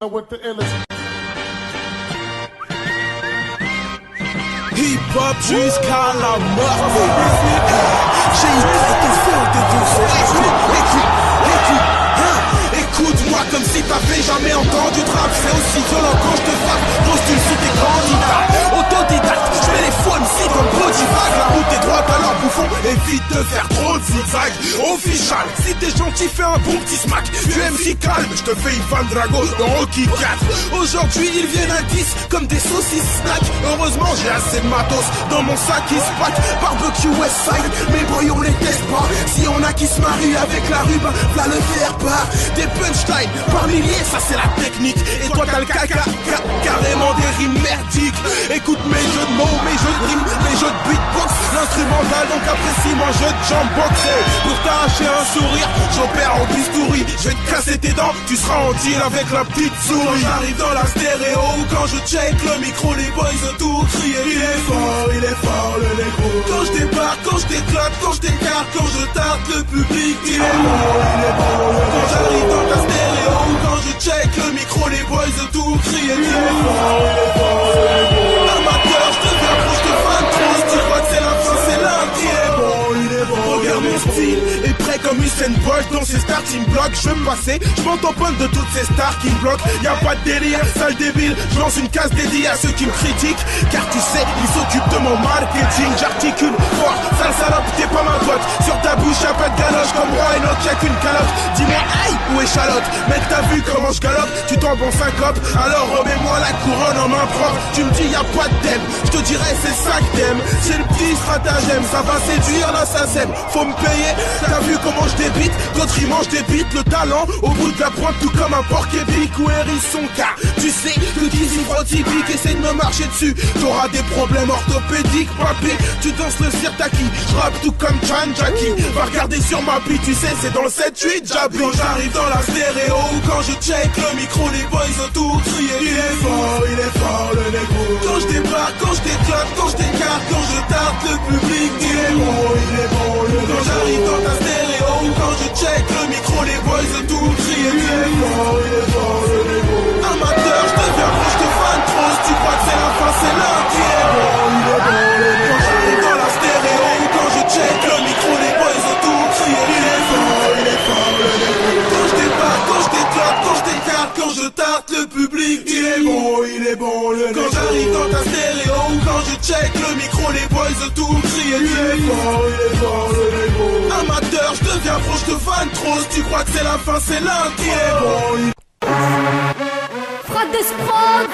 with the illest. Hip-hop jusqu'à la mort. J'ai une tête de feu de douce. Écoute-moi comme si t'avais jamais entendu de rap. C'est aussi violent quand je te frappe. Postule si t'es candidat. Autodidacte, je mets les faux MC dans le body bag. La route est droite alors bouffon, évite de faire trop de zigzag. Official, si t'es gentil fais un bon petit smack. Du MC calme, je te fais Ivan Drago dans Rocky 4. Aujourd'hui ils viennent à 10 comme des saucisses snack. Heureusement j'ai assez de matos dans mon sac qui se pack. Barbecue Westside, mes boys on les teste pas. Si on a qui se marie avec la rue, bah v'là le faire pas. Des punchlines par milliers, ça c'est la technique. Et toi t'as le caca, carrément des rimes merdiques. Écoute mes jeux de mots, mes jeux de rimes, mes jeux de beatbox. L'instrumental donc apprécie mon jeu de jambbox. Pour t'arracher un sourire, j'opère en bistouri. Je vais te casser tes dents, tu seras en deal avec la petite souris. J'arrive dans la stéréo, quand je check le micro, les boys ont tout crié. Il est fort le négro. Quand je débarque, quand je t'éclate, quand je t'écarte, quand je tarte le public, il est bon. Quand j'arrive dans ta stéréo, quand je check le micro, les boys ont tout crié. Il est fort le négro. Amateur, je deviens pro, je te fan trop. Si tu crois que c'est la fin, c'est là qui est bon. Regarde mon style, est prêt comme Usain Bolt dans ses starting blocks. Je veux me passer, je m'en tamponne de toutes ces stars qui me bloquent. Y'a pas de délire, sale débile. Je lance une case dédiée à ceux qui me critiquent. Car tu sais, ils s'occupent de mon marketing. J'articule fort, sale salope, t'es pas ma pote. Sur ta bouche y'a pas de galoche, comme Roy Enoch y'a qu'une calotte. Dis-moi, aïe, où est Charlotte? Mec, t'as vu comment je galope? Tu tombes en syncope, alors remets-moi la couronne en main propre. Tu me dis y'a pas de thème, je te dirais c'est ça que t'aimes. C'est le petit stratagème, ça va séduire l'assassin. Faut me payer, t'as vu comment je débite? D'autres ils mangent des bites, le talent au bout de la pointe, tout comme un porc épic ou hérisson. Car tu sais que 10 typiques essaie de me marcher dessus. T'auras des problèmes orthopédiques, papé. Tu danses le sirtaki, je rappe tout comme Chan Jackie. Va regarder sur ma bille, tu sais c'est dans le 7-8 j'habite. Quand j'arrive dans la stéréo, quand je check le micro, les boys ont tout crié. Il est fort le négro. Quand je débarque, quand je t'éclate, quand je t'écarte, quand je tarte le public, il est bon. Quand j'arrive dans ta stéréo, quand je check le micro, les boys ont tout crié. Il est fort le négro. Amateur, je deviens pro, je te fan trop. Si tu crois que c'est la fin, c'est là qui est bon. Quand j'arrive dans la stéréo, quand je check le micro, les boys ont tout crié. Il est fort le négro. Quand je débarque, quand je t'éclate, quand je t'écarte, quand je tarte le public, il est bon le négro. Quand j'arrive dans ta stéréo, quand je check le micro, les boys ont tout crié. Il est fort le négro. Amateur, je deviens pro, je te fan trop. Si tu crois que c'est la fin, c'est là qui est bon. Frappe d'esprod.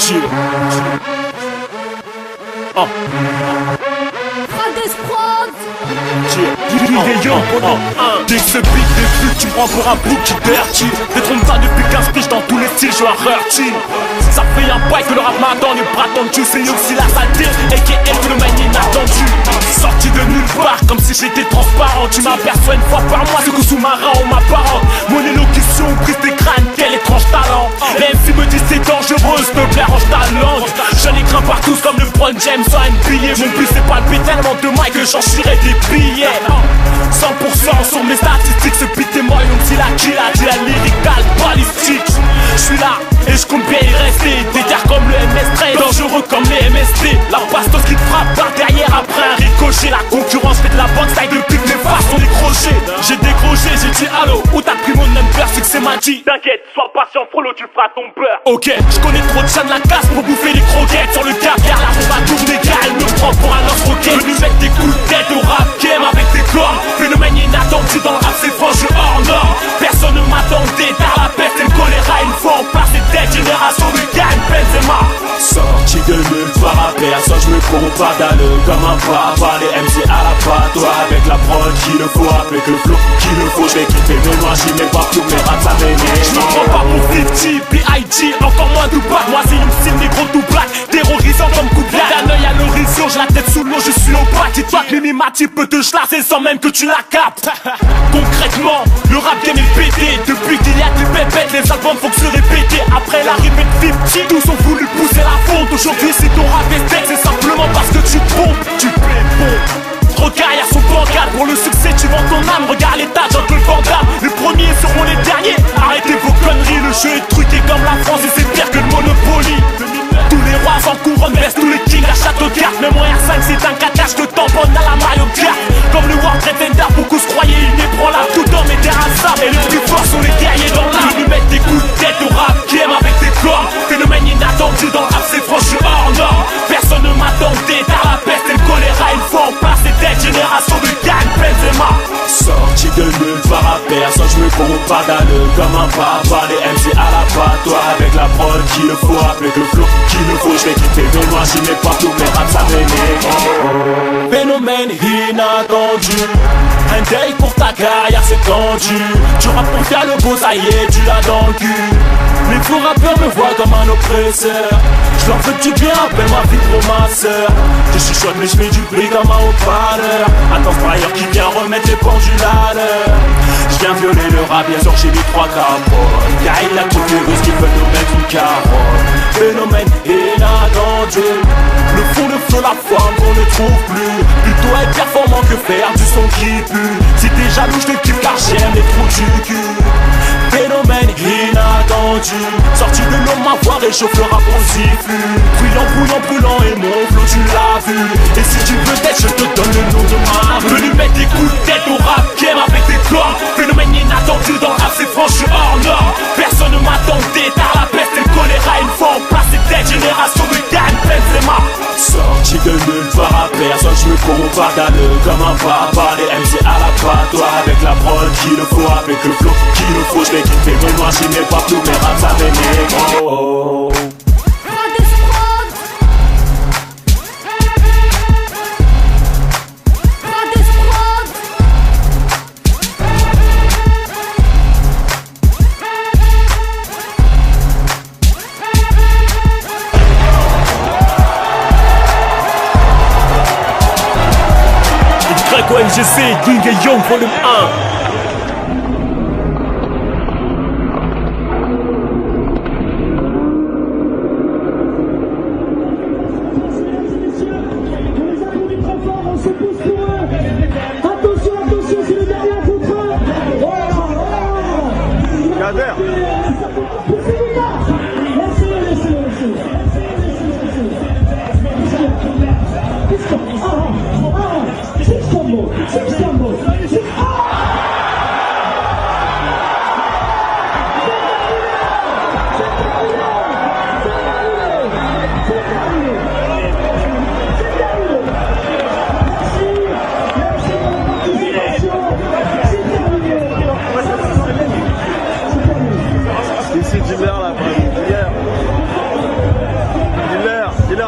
Oh. Frappe d'esprod. Dès que ce beat débute, tu me prends pour un bouc dirty. Détrompe pas depuis 15 piges dans tous les styles, je rurty. Ça fait un bail que le rap m'attend, le bras tendu, c'est aussi la saleté, et qui est le phénomène inattendu. Sorti de nulle part, comme si j'étais transparent. Tu m'aperçois une fois par mois, ce que sous-marin on m'apparente. Mon élocution brise tes crânes, quel étrange talent. Les MC me disent c'est dangereux, s'il te plaît range ta langue. Je les crains partout comme le LeBron James en NBA. Mon but c'est pas le beat, tellement de mailles que j'en chierai des billets. 100% sur mes statistiques, ce beat est moyen, dit la lyrical balistique. J'suis là et j'compte bien y rester. Déterre comme le MS13, dangereux comme les MST. La bastos qui te frappe par derrière après un ricochet. La concurrence fait de la bonne taille depuis que mes faces sont décrochées. J'ai décroché, j'ai dit allô, où t'as pris mon number, c'est que c'est ma G. T'inquiète, sois patient, frollo, tu feras ton beurre. Ok, j'connais trop de chats de la casse pour bouffer les croquettes. Sur le caviar, la roue va tourner car elle me prend pour un lance-roquette. Venu mettre des coups de tête au rap game avec des cornes. Phénomène inattendu dans le rap, c'est franc, je hors norme. Personne ne m'attendait, t'as la peste et le choléra. Une fois on passe cette génération de gagne, Benzema. Sorti de nulle part à personne, je me compare comme un papa. Les MC à la toi avec la prod qu'il le faut, avec le flow qu'il le faut. Je vais quitter mes noirs, j'y mets pas pour mes rats, ça m'énerve. Je me prends pas pour 50, B.I.G, encore moins de bac. Moi c'est une style négro tout black, terrorisant comme coup de d'un œil à l'horizon, j'ai la tête sous l'eau, je suis opaque. Dis-toi que Mimimati peut te chlasser sans même que tu la captes. Concrètement, le rap game est pété. Depuis qu'il y a des pépettes, les albums font que se répéter. Après l'arrivée de 50, tous ont voulu pousser la fonte. Aujourd'hui si ton rap est dead, c'est simplement parce que tu pompes, tu paies bon. Regarde, y'a son pancarte, pour le succès tu vends ton âme. Regarde l'état, Jean-Claude Van Damme. Les premiers seront les derniers, arrêtez vos conneries. Le jeu est truqué comme la France et c'est pire pardonneux comme un papa. Les MC à la patte, toi avec la prod qu'il le faut, avec le flow qu'il le faut. Je vais quitter mes noirs, j'y mets partout mes raps ça m'énerve. Phénomène inattendu, un deuil pour ta carrière c'est tendu. Tu rappes pour faire le beau, ça y est, tu l'as dans le cul. Les faux rappeurs me voient comme un oppresseur. Je leur veux du bien, appelle-moi vie pour ma sœur. Je chuchote mais je fais du bruit comme un haut-parleur. Attends par ailleurs qui vient remettre les pendules à l'heure. Je viens violer le rap, bien sûr j'ai mis 3 capotes. Car il a toutes les russes qui veulent nous mettre une carotte. Phénomène inattendu, le fond, le flow, la forme qu'on ne trouve plus. Plutôt être performant que faire du son qui pue. Si t'es jaloux je te kiffe car j'aime les trous du cul. Phénomène inattendu, sorti de l'homme ma voix réchauffe le rap on siffle. Brûlant, brûlant, brûlant et mon flow tu l'as vu. Et si tu veux d'être je te donne le nom de ma rue. Venu mettre des coups de tête au rap game avec des corps. Phénomène inattendu dans le rap c'est franc, je suis hors norme. Personne ne m'attendait, t'as la peste et le choléra. Une fois en place c'est cette génération de gagne Benzema. Sorti de nulle part à personne, je me pardonneux comme un papa. Les MC à la patte, toi avec la prod qu'il le faut, avec le flow qu'il le faut. Je vais quitter mes noirs, j'y mets partout mes raps ça m'énerve. Oh, oh. MGC, King et Young, volume 1.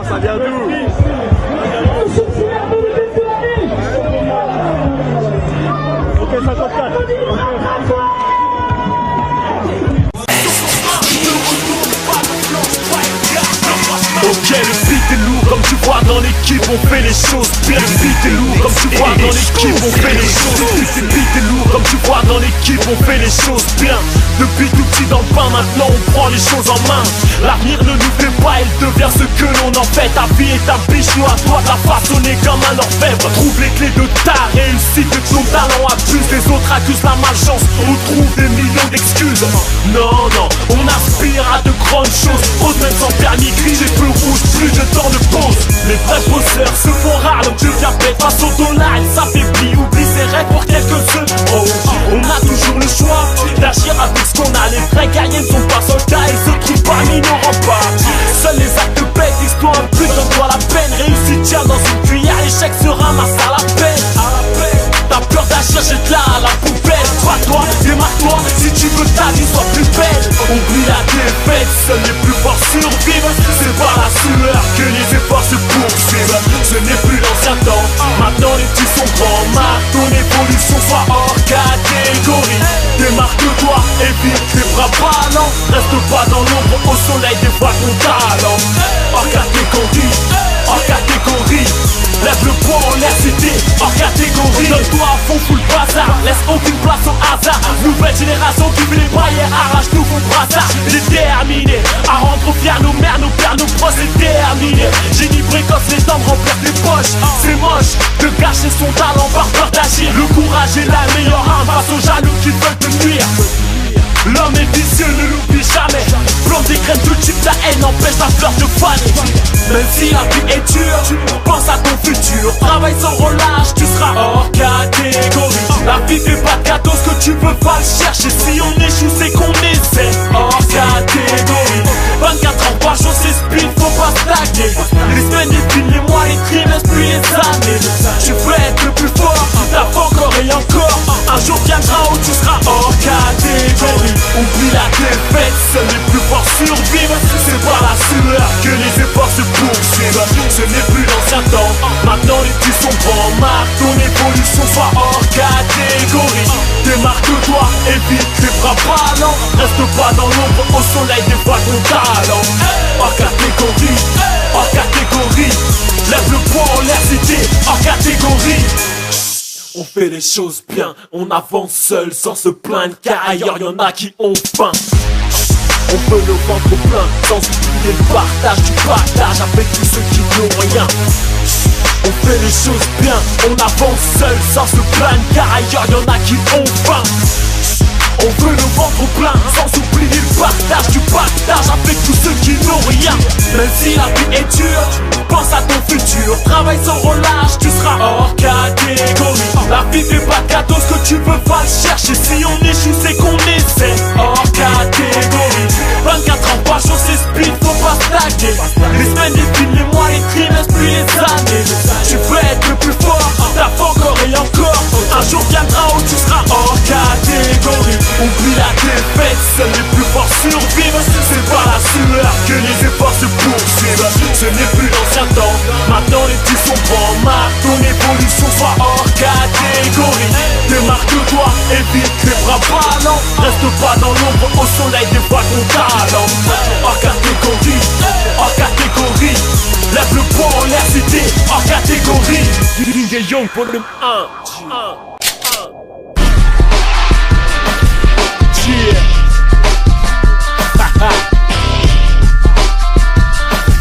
Ça vient d'où? Ok, 54. Ok, le beat est lourd comme tu vois dans l'équipe on fait les choses bien. Le beat est lourd comme tu vois dans l'équipe on fait les choses. Le beat est lourd comme tu vois dans l'équipe on fait les choses bien. Depuis tout petit dans le pain maintenant on prend les choses en main. L'avenir ne nous fait pas, il devient ce que l'on en fait. Ta vie est ta biche, nous à toi de la façonner comme un orfèvre. Trouve les clés de ta réussite, de ton talent abuse. Les autres accusent la malchance, on trouve des millions d'excuses. Non, non, on aspire à de grandes choses. Ose même sans permis gris, j'ai peu rouge, plus de temps de pause. Les vrais bosseurs se font rares, l'homme devient bête face au dollar. Il s'affaiblit, oublie ses rêves pour quelques-uns. Oh, on a toujours le choix d'agir avec ce qu'on a. Les vrais guerriers ne sont pas soldats, ils se trouvent parmi nos remparts. Seuls les actes bêtes, histoire un but, donne-toi la peine. Réussite tient dans une cuillère, l'échec se ramasse à la peine. T'as peur d'agir, jette-la à la poubelle. Bats-toi, démarre-toi, si tu veux ta vie soit plus belle. Oublie la défaite, seuls les plus forts survivent. C'est par la sueur que les efforts se poursuivent. Ce n'est plus l'ancien temps, maintenant les petits sont grands. Marque ton évolution, soit hors catégorie. Démarque-toi, évite les bras ballants. Reste pas dans l'ombre, au soleil dévoile ton talent. Hors catégorie, hors catégorie. Lève le poing en l'air, c'était hors catégorie. Donne-toi à fond, full bazar, laisse aucune place au hasard. Nouvelle génération qui fait les barrières, arrache nouveau brassard. Déterminé à rendre fiers nos mères, nos pères, nos proches, c'est terminé. Génie précoce, les dents remplissent les poches. C'est moche de cacher son talent par peur d'agir. Le courage est la meilleure arme face aux jaloux qui veulent te nuire. L'homme est vicieux, ne l'oublie jamais. Plante des graines, tout type, la haine empêche la fleur de faner. Même si la vie est dure, pense à ton futur. Travaille sans relâche, tu seras hors catégorie. La vie fait pas de cadeau, ce que tu veux pas le chercher. Si on échoue, c'est qu'on essaie. Hors catégorie. 24 ans par jour, c'est speed, faut pas stagner. Les semaines, les films, les mois, les trimestres, puis les années. Tu veux être le plus fort, t'as pas encore et encore. Un jour viendra où tu seras hors catégorie. l'évolution soit hors catégorie. Démarque-toi, évite les bras ballants. Reste pas dans l'ombre, au soleil dévoile ton talent. Hors catégorie, hors catégorie. Lève le poing en l'air si t'es hors catégorie. On fait les choses bien, on avance seul sans se plaindre, car ailleurs y'en a qui ont faim. On peut le ventre plein, sans oublier le partage. Tu partages avec tous ceux qui n'ont rien. On fait les choses bien, on avance seul sans se plaindre, car ailleurs y'en a qui ont faim. On veut le ventre plein, sans oublier le partage. Tu partages avec tous ceux qui n'ont rien. Même si la vie est dure, pense à ton futur. Travaille sans relâche, tu seras hors catégorie. La vie fait pas de cadeau, ce que tu veux va le chercher. Si on échoue c'est qu'on essaie. Hors catégorie. 24 ans par jour c'est speed, faut pas stagner. Les semaines, les films, les mois, les trimestres, puis les années. Tu veux être le plus fort, t'as pas encore et encore. Un jour viendra où tu seras hors catégorie. Oublie la défaite, seuls les plus forts survivent. C'est par la sueur que les efforts se poursuivent. Ce n'est plus l'ancien temps, maintenant les petits sont grands. Marque ton évolution, soit hors catégorie. Démarque-toi, évite les bras ballants. Reste pas dans l'ombre, au soleil dévoile ton talent. Hors catégorie, hors catégorie. Lève le poing en l'air si t'es hors catégorie. King et Young, volume 1. Yeah. Haha.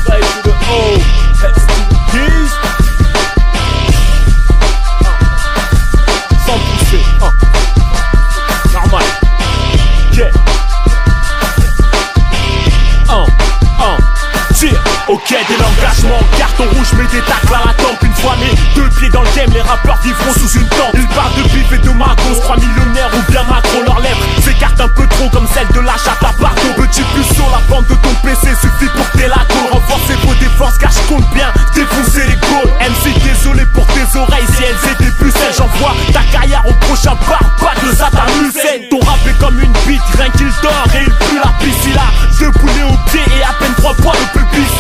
Play to the O. That's the keys. Sans pousser. Normal. Yeah. Tire. Ok, dès l'engagement, carton rouge, mets des tacles à la tempe. Une fois les deux pieds dans le game, les rappeurs vivront sous une tente. Ils parlent de bif et de Macron, 3 millionnaires ou bien Macron. Leurs lèvres s'écartent un peu trop comme celle de la chatte à partout. Petit plus sur la bande de ton PC suffit pour que t'aies la cour. Renforcez vos défenses car je compte bien défoncer les goals. MC désolé pour tes oreilles, si elles étaient plus celles. J'envoie ta carrière au prochain bar, pas de Satan Hussein. Ton rap est comme une bite, rien qu'il dort et il pue la pisse. Il a 2 poulets au pied et à peine 3 poids de pubis.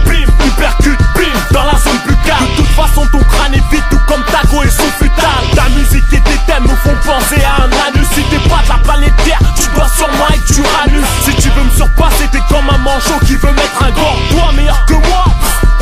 Bim, hypercute, bim, dans la zone buccale. De toute façon ton crâne est vide, tout comme Tago et son futal. Ta musique et tes thèmes nous font penser à un anus. Si t'es pas de la planète Terre, tu dois sûrement être Uranus. Si tu veux me surpasser, t'es comme un manchot qui veut mettre un gant. Toi meilleur que moi,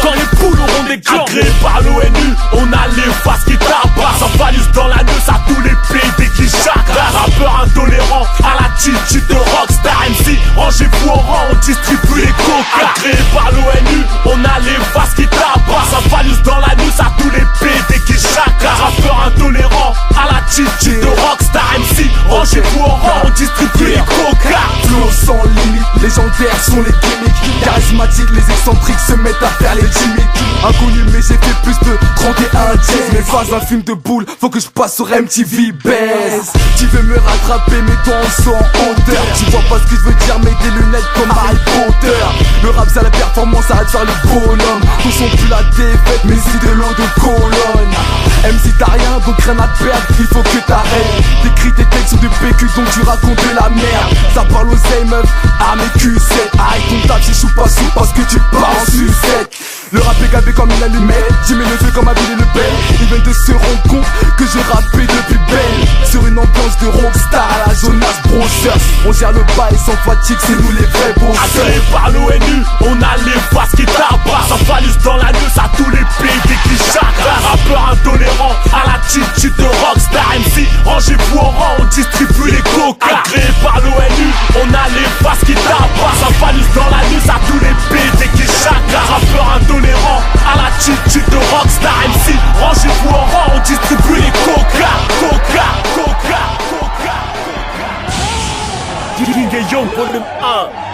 quand les poules auront des glands. Agréé par l'ONU, on a les faces qui tabassent. Sans phallus dans la neuse à tous les PD qui chacrassent. Rappeur intolérant à l'attitude de rockstar MC. Rangez-vous au rang, on distribue les coca. Agréé par l'ONU, on a les faces qui tabassent. Sans phallus dans la neuse à tous les PD qui chacrassent. Rappeur intolérant à l'attitude de rockstar MC. Rangez-vous au rang, on distribue les coca. Flow sans limite, légendaires sont les gimmicks. Charismatiques, les excentriques se mettent à faire les gimmicks. Inconnu mais j'ai fait plus de 31 jazz. Mes phases d'un film de boule, faut que je passe sur MTV Base. Tu veux me rattraper, mets-toi en saut en hauteur. Tu vois pas ce que je veux dire, mets des lunettes comme Harry Potter. Le rap c'est la performance, arrête de faire le bonhomme. Ton son plus la défaite, mais si de l'eau de colonne. MC t'as rien, donc rien à perdre, il faut que t'arrêtes. T'écris tes textes sur du PQ, donc tu racontes de la merde. Ça parle aux ailes meuf, à mes Q7. Arrête ton taf, j'échoue pas sous parce que tu pars en sucette. Le rap est gavé comme une allumette, j'y mets le feu comme Abel et le Bel. Ils viennent de se rendre compte que je rappais depuis belle. Sur une ambiance de rockstar à la Jonas Brothers. On gère le bail sans fatigue, c'est nous les vrais bosseurs. Agréé par l'ONU, on a les faces qui tabassent. Sans phallus dans la neuse à tous les PD qui chacrassent. Rappeur intolérant à l'attitude de rockstar MC. Rangez-vous au rang, on distribue les coca. Agréé par l'ONU, on a les faces qui tabassent. Sans phallus dans la neuse à tous les PD qui chacrassent. Rappeur intolérant à l'attitude de rockstar MC. Rangez-vous au rang, on distribue les coca. Coca, coca, coca. King et Young, volume 1.